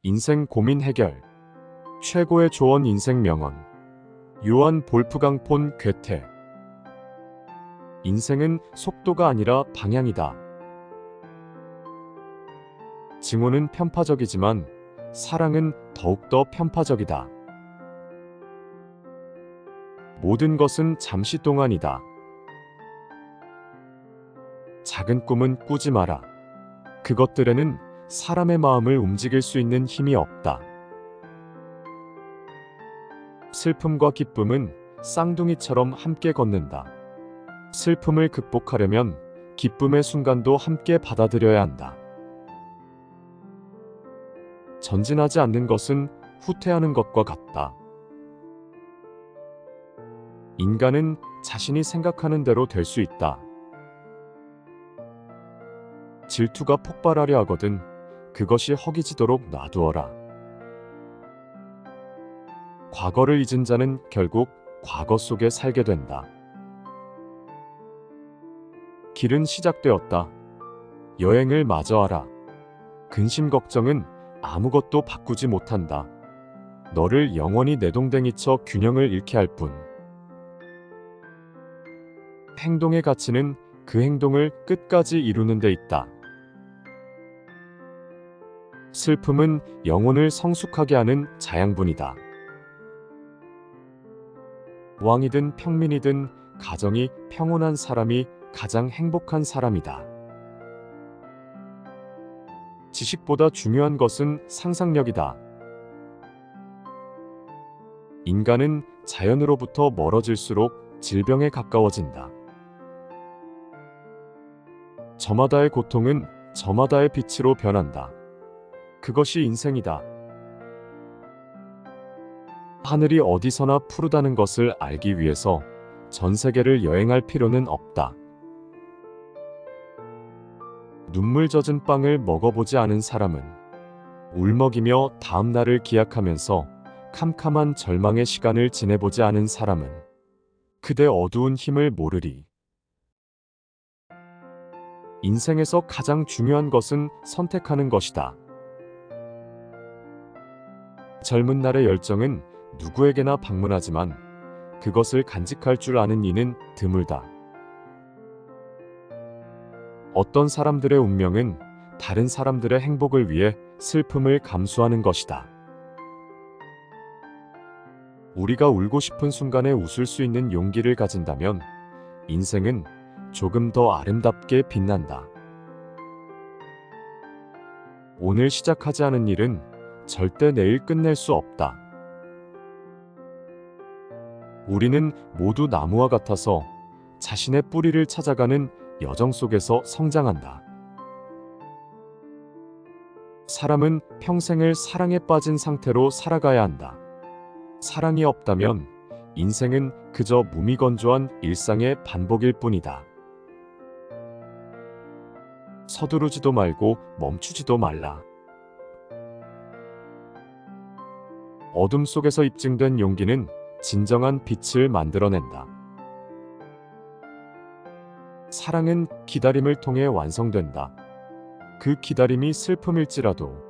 인생 고민 해결. 최고의 조언 인생 명언. 요한 볼프강 폰 괴테. 인생은 속도가 아니라 방향이다. 증오는 편파적이지만 사랑은 더욱더 편파적이다. 모든 것은 잠시 동안이다. 작은 꿈은 꾸지 마라. 그것들에는 사람의 마음을 움직일 수 있는 힘이 없다. 슬픔과 기쁨은 쌍둥이처럼 함께 걷는다. 슬픔을 극복하려면 기쁨의 순간도 함께 받아들여야 한다. 전진하지 않는 것은 후퇴하는 것과 같다. 인간은 자신이 생각하는 대로 될 수 있다. 질투가 폭발하려 하거든 그것이 허기지도록 놔두어라. 과거를 잊은 자는 결국 과거 속에 살게 된다. 길은 시작되었다. 여행을 마저 하라. 근심 걱정은 아무것도 바꾸지 못한다. 너를 영원히 내동댕이쳐 균형을 잃게 할 뿐. 행동의 가치는 그 행동을 끝까지 이루는 데 있다. 슬픔은 영혼을 성숙하게 하는 자양분이다. 왕이든 평민이든 가정이 평온한 사람이 가장 행복한 사람이다. 지식보다 중요한 것은 상상력이다. 인간은 자연으로부터 멀어질수록 질병에 가까워진다. 저마다의 고통은 저마다의 빛으로 변한다. 그것이 인생이다. 하늘이 어디서나 푸르다는 것을 알기 위해서 전 세계를 여행할 필요는 없다. 눈물 젖은 빵을 먹어보지 않은 사람은 울먹이며 다음 날을 기약하면서 캄캄한 절망의 시간을 지내보지 않은 사람은 그대 어두운 힘을 모르리. 인생에서 가장 중요한 것은 선택하는 것이다. 젊은 날의 열정은 누구에게나 방문하지만 그것을 간직할 줄 아는 이는 드물다. 어떤 사람들의 운명은 다른 사람들의 행복을 위해 슬픔을 감수하는 것이다. 우리가 울고 싶은 순간에 웃을 수 있는 용기를 가진다면 인생은 조금 더 아름답게 빛난다. 오늘 시작하지 않은 일은 절대 내일 끝낼 수 없다. 우리는 모두 나무와 같아서 자신의 뿌리를 찾아가는 여정 속에서 성장한다. 사람은 평생을 사랑에 빠진 상태로 살아가야 한다. 사랑이 없다면 인생은 그저 무미건조한 일상의 반복일 뿐이다. 서두르지도 말고 멈추지도 말라. 어둠 속에서 입증된 용기는 진정한 빛을 만들어낸다. 사랑은 기다림을 통해 완성된다. 그 기다림이 슬픔일지라도.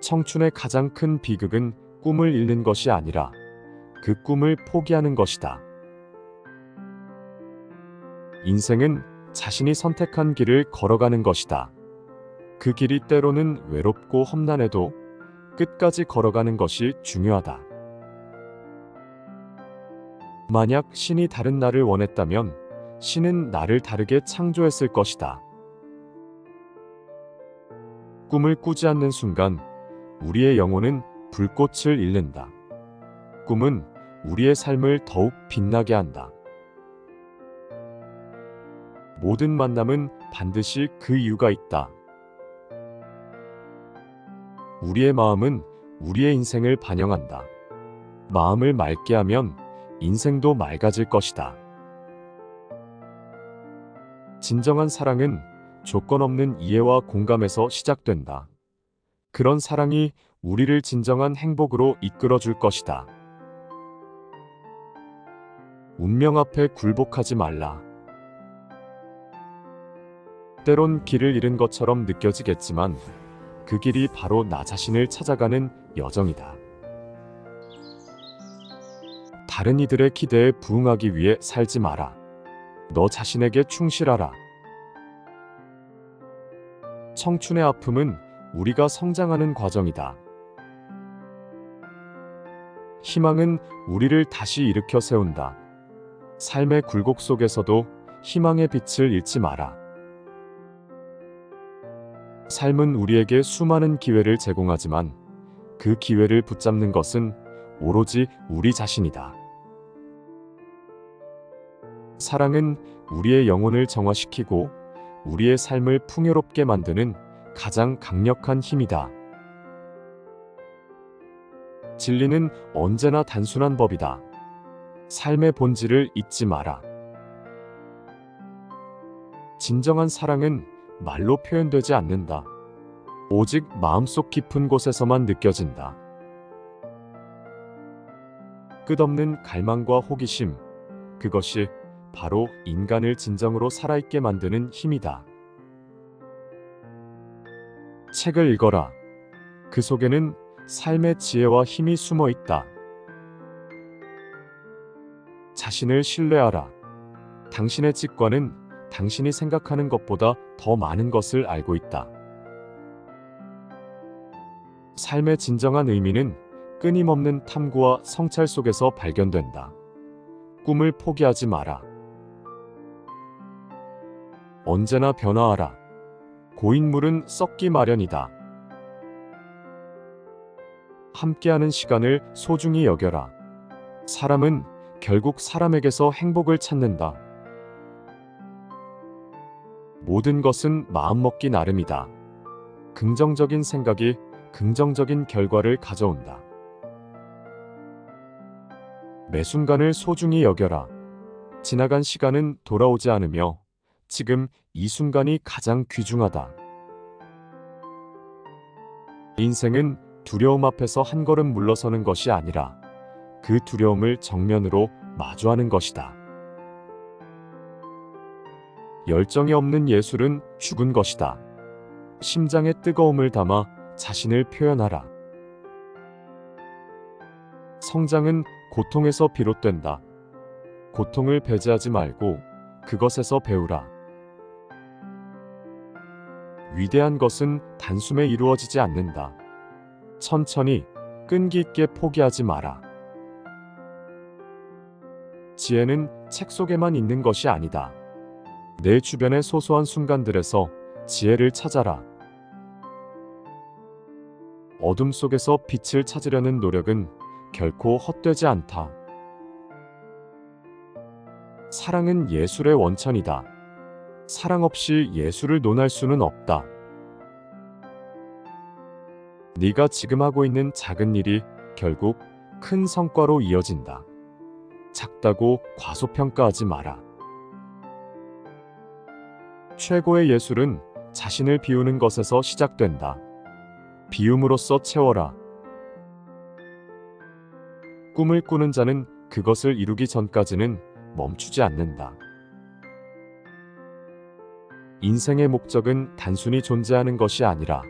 청춘의 가장 큰 비극은 꿈을 잃는 것이 아니라 그 꿈을 포기하는 것이다. 인생은 자신이 선택한 길을 걸어가는 것이다. 그 길이 때로는 외롭고 험난해도 끝까지 걸어가는 것이 중요하다. 만약 신이 다른 나를 원했다면 신은 나를 다르게 창조했을 것이다. 꿈을 꾸지 않는 순간 우리의 영혼은 불꽃을 잃는다. 꿈은 우리의 삶을 더욱 빛나게 한다. 모든 만남은 반드시 그 이유가 있다. 우리의 마음은 우리의 인생을 반영한다. 마음을 맑게 하면 인생도 맑아질 것이다. 진정한 사랑은 조건 없는 이해와 공감에서 시작된다. 그런 사랑이 우리를 진정한 행복으로 이끌어 줄 것이다. 운명 앞에 굴복하지 말라. 때론 길을 잃은 것처럼 느껴지겠지만 그 길이 바로 나 자신을 찾아가는 여정이다. 다른 이들의 기대에 부응하기 위해 살지 마라. 너 자신에게 충실하라. 청춘의 아픔은 우리가 성장하는 과정이다. 희망은 우리를 다시 일으켜 세운다. 삶의 굴곡 속에서도 희망의 빛을 잃지 마라. 삶은 우리에게 수많은 기회를 제공하지만 그 기회를 붙잡는 것은 오로지 우리 자신이다. 사랑은 우리의 영혼을 정화시키고 우리의 삶을 풍요롭게 만드는 가장 강력한 힘이다. 진리는 언제나 단순한 법이다. 삶의 본질을 잊지 마라. 진정한 사랑은 말로 표현되지 않는다. 오직 마음속 깊은 곳에서만 느껴진다. 끝없는 갈망과 호기심, 그것이 바로 인간을 진정으로 살아있게 만드는 힘이다. 책을 읽어라. 그 속에는 삶의 지혜와 힘이 숨어 있다. 자신을 신뢰하라. 당신의 직관은 당신이 생각하는 것보다 더 많은 것을 알고 있다. 삶의 진정한 의미는 끊임없는 탐구와 성찰 속에서 발견된다. 꿈을 포기하지 마라. 언제나 변화하라. 고인물은 썩기 마련이다. 함께하는 시간을 소중히 여겨라. 사람은 결국 사람에게서 행복을 찾는다. 모든 것은 마음먹기 나름이다. 긍정적인 생각이 긍정적인 결과를 가져온다. 매 순간을 소중히 여겨라. 지나간 시간은 돌아오지 않으며 지금 이 순간이 가장 귀중하다. 인생은 두려움 앞에서 한 걸음 물러서는 것이 아니라 그 두려움을 정면으로 마주하는 것이다. 열정이 없는 예술은 죽은 것이다. 심장의 뜨거움을 담아 자신을 표현하라. 성장은 고통에서 비롯된다. 고통을 배제하지 말고 그것에서 배우라. 위대한 것은 단숨에 이루어지지 않는다. 천천히 끈기 있게 포기하지 마라. 지혜는 책 속에만 있는 것이 아니다. 내 주변의 소소한 순간들에서 지혜를 찾아라. 어둠 속에서 빛을 찾으려는 노력은 결코 헛되지 않다. 사랑은 예술의 원천이다. 사랑 없이 예술을 논할 수는 없다. 네가 지금 하고 있는 작은 일이 결국 큰 성과로 이어진다. 작다고 과소평가하지 마라. 최고의 예술은 자신을 비우는 것에서 시작된다. 비움으로써 채워라. 꿈을 꾸는 자는 그것을 이루기 전까지는 멈추지 않는다. 인생의 목적은 단순히 존재하는 것이 아니라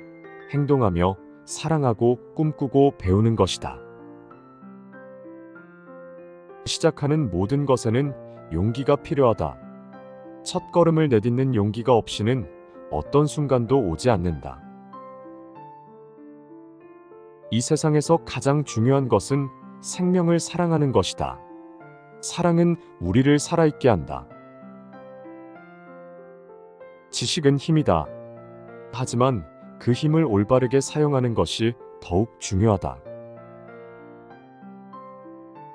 행동하며 사랑하고 꿈꾸고 배우는 것이다. 시작하는 모든 것에는 용기가 필요하다. 첫 걸음을 내딛는 용기가 없이는 어떤 순간도 오지 않는다. 이 세상에서 가장 중요한 것은 생명을 사랑하는 것이다. 사랑은 우리를 살아있게 한다. 지식은 힘이다. 하지만 그 힘을 올바르게 사용하는 것이 더욱 중요하다.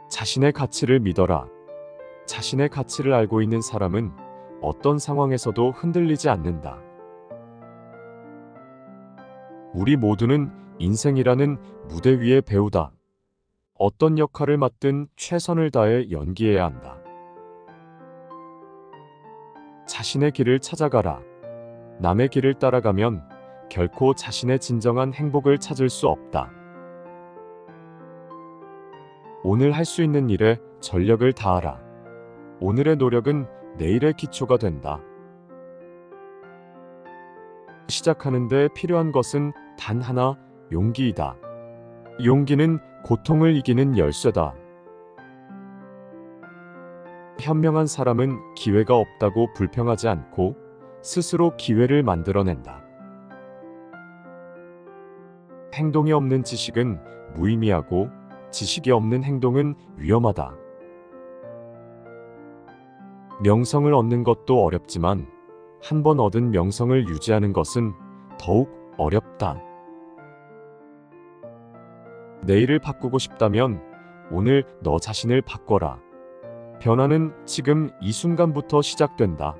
자신의 가치를 믿어라. 자신의 가치를 알고 있는 사람은 어떤 상황에서도 흔들리지 않는다. 우리 모두는 인생이라는 무대 위의 배우다. 어떤 역할을 맡든 최선을 다해 연기해야 한다. 자신의 길을 찾아가라. 남의 길을 따라가면 결코 자신의 진정한 행복을 찾을 수 없다. 오늘 할 수 있는 일에 전력을 다하라. 오늘의 노력은 내일의 기초가 된다. 시작하는데 필요한 것은 단 하나, 용기이다. 용기는 고통을 이기는 열쇠다. 현명한 사람은 기회가 없다고 불평하지 않고 스스로 기회를 만들어낸다. 행동이 없는 지식은 무의미하고 지식이 없는 행동은 위험하다. 명성을 얻는 것도 어렵지만 한 번 얻은 명성을 유지하는 것은 더욱 어렵다. 내일을 바꾸고 싶다면 오늘 너 자신을 바꿔라. 변화는 지금 이 순간부터 시작된다.